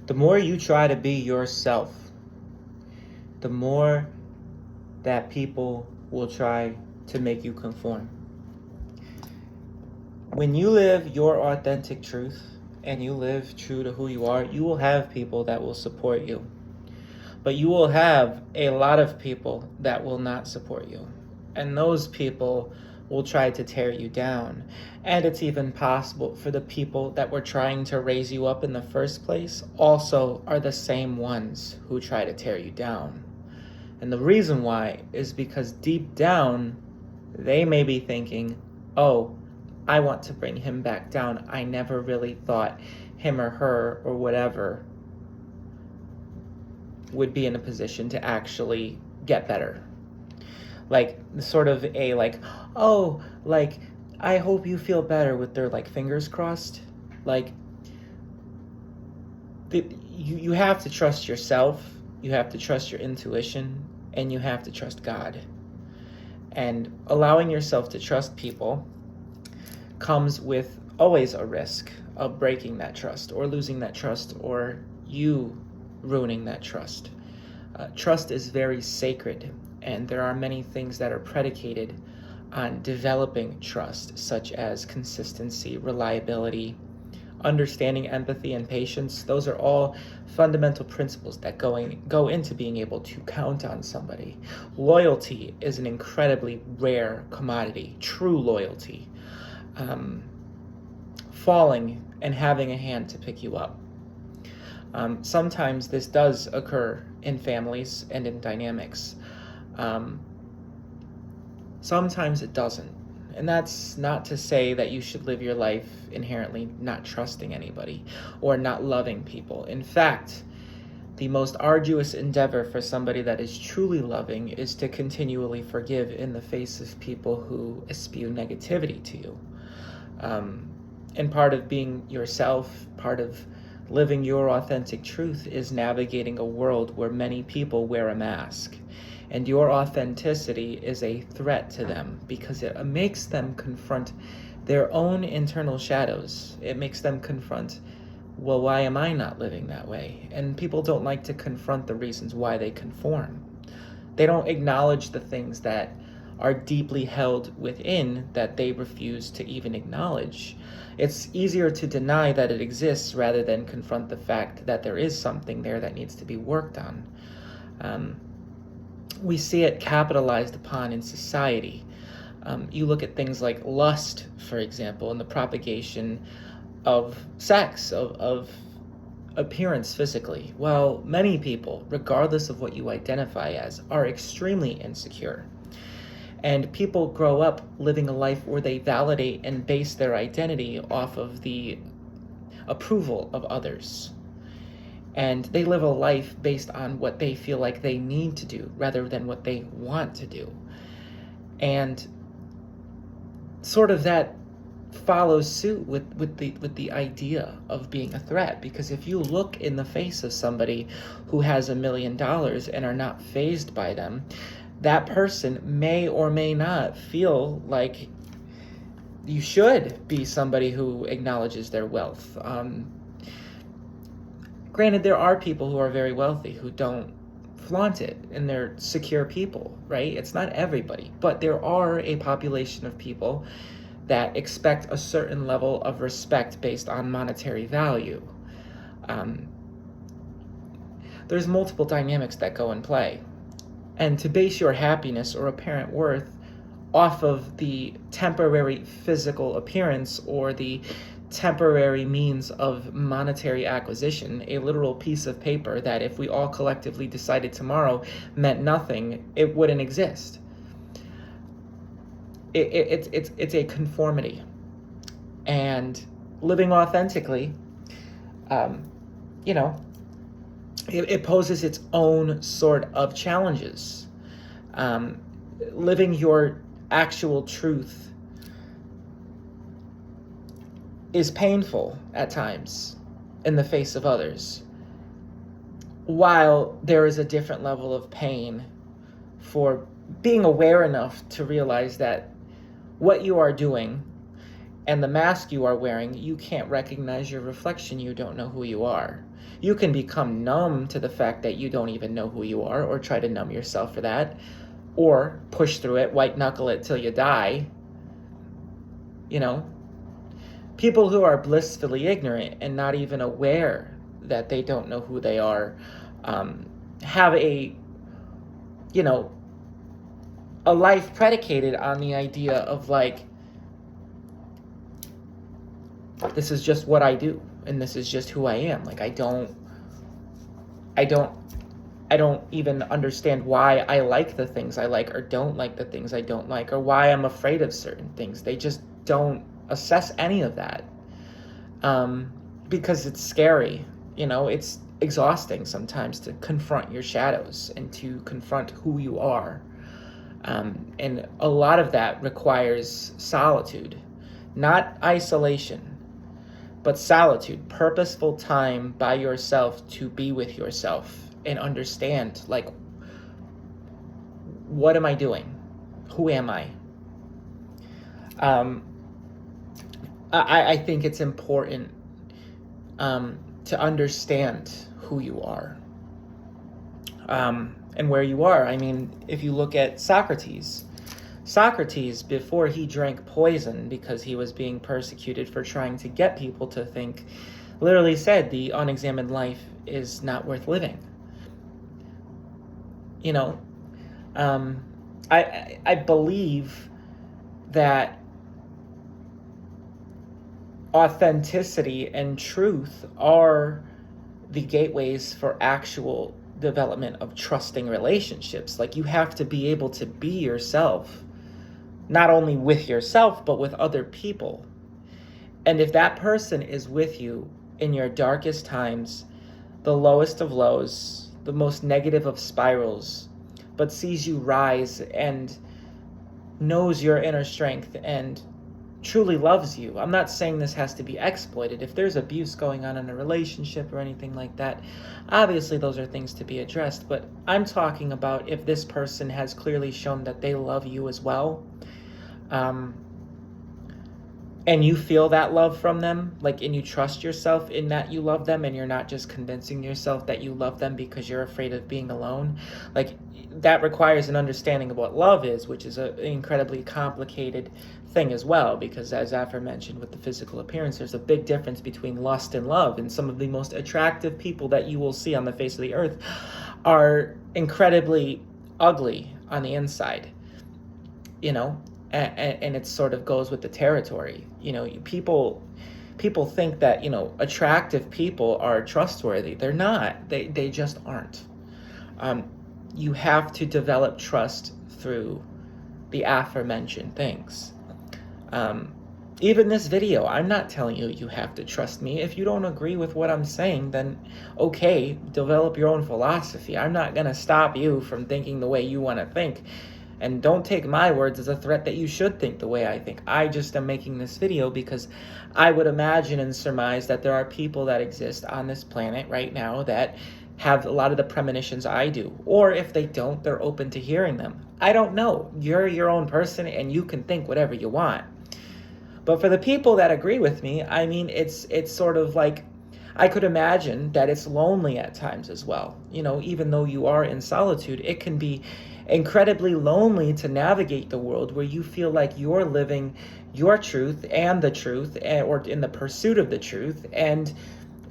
The more you try to be yourself, the more that people will try to make you conform. When you live your authentic truth and you live true to who you are, you will have people that will support you. But you will have a lot of people that will not support you. And those people will try to tear you down. And it's even possible for the people that were trying to raise you up in the first place also are the same ones who try to tear you down. And the reason why is because deep down, they may be thinking, oh, I want to bring him back down. I never really thought him or her or whatever would be in a position to actually get better. Like sort of a like, oh, like, I hope you feel better with their like fingers crossed. Like, you have to trust yourself, you have to trust your intuition, and you have to trust God. And allowing yourself to trust people comes with always a risk of breaking that trust or losing that trust or you ruining that trust. Trust is very sacred, and there are many things that are predicated on developing trust, such as consistency, reliability, understanding, empathy, and patience. Those are all fundamental principles that go into being able to count on somebody. Loyalty is an incredibly rare commodity, true loyalty. Falling and having a hand to pick you up. Sometimes this does occur in families and in dynamics. Sometimes it doesn't. And that's not to say that you should live your life inherently not trusting anybody or not loving people. In fact, the most arduous endeavor for somebody that is truly loving is to continually forgive in the face of people who spew negativity to you. And part of being yourself, part of living your authentic truth is navigating a world where many people wear a mask. And your authenticity is a threat to them because it makes them confront their own internal shadows. It makes them confront, well, why am I not living that way? And people don't like to confront the reasons why they conform. They don't acknowledge the things that are deeply held within that they refuse to even acknowledge. It's easier to deny that it exists rather than confront the fact that there is something there that needs to be worked on. We see it capitalized upon in society. You look at things like lust, for example, and the propagation of sex, of appearance physically. Well, many people, regardless of what you identify as, are extremely insecure. And people grow up living a life where they validate and base their identity off of the approval of others. And they live a life based on what they feel like they need to do rather than what they want to do. And sort of that follows suit with the idea of being a threat. Because if you look in the face of somebody who has $1 million and are not fazed by them, that person may or may not feel like you should be somebody who acknowledges their wealth. Granted, there are people who are very wealthy who don't flaunt it, and they're secure people, right? It's not everybody, but there are a population of people that expect a certain level of respect based on monetary value. There's multiple dynamics that go in play. And to base your happiness or apparent worth off of the temporary physical appearance or the temporary means of monetary acquisition, a literal piece of paper that if we all collectively decided tomorrow meant nothing, it wouldn't exist. It's a conformity. And living authentically, it poses its own sort of challenges. Living your actual truth is painful at times in the face of others, while there is a different level of pain for being aware enough to realize that what you are doing and the mask you are wearing, you can't recognize your reflection. You don't know who you are. You can become numb to the fact that you don't even know who you are, or try to numb yourself for that, or push through it, white knuckle it till you die. You know, people who are blissfully ignorant and not even aware that they don't know who they are, have a life predicated on the idea of like, this is just what I do, and this is just who I am. Like, I don't even understand why I like the things I like or don't like the things I don't like, or why I'm afraid of certain things. They just don't assess any of that, because it's scary. It's exhausting sometimes to confront your shadows and to confront who you are. And a lot of that requires solitude, not isolation, but solitude, purposeful time by yourself to be with yourself and understand, like, what am I doing? Who am I? I think it's important to understand who you are, and where you are. I mean, if you look at Socrates, before he drank poison because he was being persecuted for trying to get people to think, literally said the unexamined life is not worth living. I believe that authenticity and truth are the gateways for actual development of trusting relationships. Like, you have to be able to be yourself, not only with yourself, but with other people. And if that person is with you in your darkest times, the lowest of lows, the most negative of spirals, but sees you rise and knows your inner strength and truly loves you. I'm not saying this has to be exploited. If there's abuse going on in a relationship or anything like that, obviously those are things to be addressed. But I'm talking about if this person has clearly shown that they love you as well, and you feel that love from them, like, and you trust yourself in that you love them, and you're not just convincing yourself that you love them because you're afraid of being alone. Like, that requires an understanding of what love is, which is an incredibly complicated thing as well, because as aforementioned with the physical appearance, there's a big difference between lust and love, and some of the most attractive people that you will see on the face of the earth are incredibly ugly on the inside, and it sort of goes with the territory. People think that, attractive people are trustworthy. They're not. They just aren't. You have to develop trust through the aforementioned things. Even this video, I'm not telling you you have to trust me. If you don't agree with what I'm saying, then okay, develop your own philosophy. I'm not going to stop you from thinking the way you want to think. And don't take my words as a threat that you should think the way I think. I just am making this video because I would imagine and surmise that there are people that exist on this planet right now that have a lot of the premonitions I do. Or if they don't, they're open to hearing them. I don't know. You're your own person and you can think whatever you want. But for the people that agree with me, I mean, it's sort of like, I could imagine that it's lonely at times as well. Even though you are in solitude, it can be incredibly lonely to navigate the world where you feel like you're living your truth and the truth, or in the pursuit of the truth, and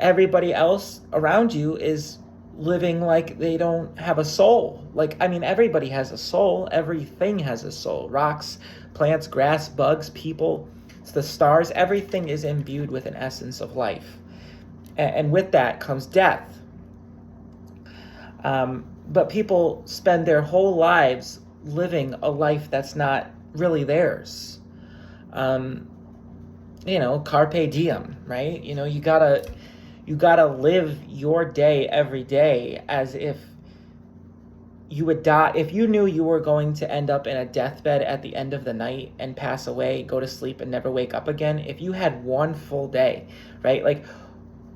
everybody else around you is living like they don't have a soul. Like, I mean, everybody has a soul. Everything has a soul. Rocks, plants, grass, bugs, people, the stars, everything is imbued with an essence of life. And with that comes death. But people spend their whole lives living a life that's not really theirs. Carpe diem, right? You gotta live your day every day as if you would die. If you knew you were going to end up in a deathbed at the end of the night and pass away, go to sleep and never wake up again, if you had one full day, right? Like,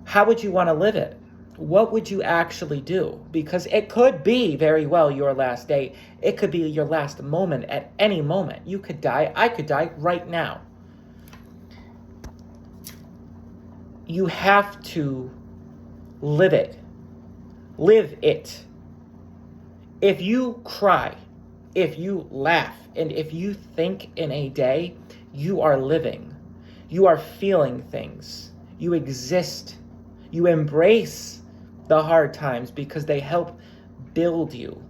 how would you want to live it? What would you actually do? Because it could be very well your last day. It could be your last moment at any moment. You could die. I could die right now. you have to live it. Live it. If you cry, if you laugh, and if you think in a day, you are living. You are feeling things. You exist. You embrace the hard times because they help build you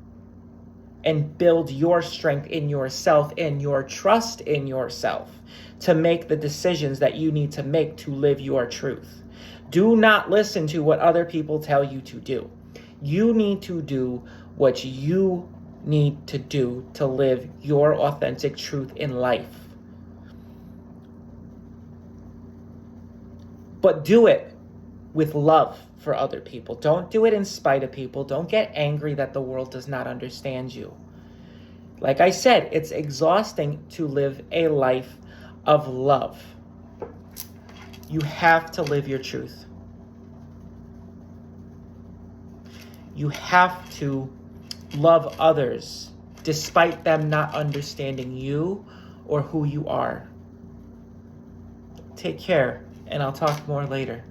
and build your strength in yourself and your trust in yourself to make the decisions that you need to make to live your truth. Do not listen to what other people tell you to do. You need to do what you need to do to live your authentic truth in life. But do it with love for other people. Don't do it in spite of people. Don't get angry that the world does not understand you. Like I said, it's exhausting to live a life of love. You have to live your truth. You have to love others despite them not understanding you or who you are. Take care, and I'll talk more later.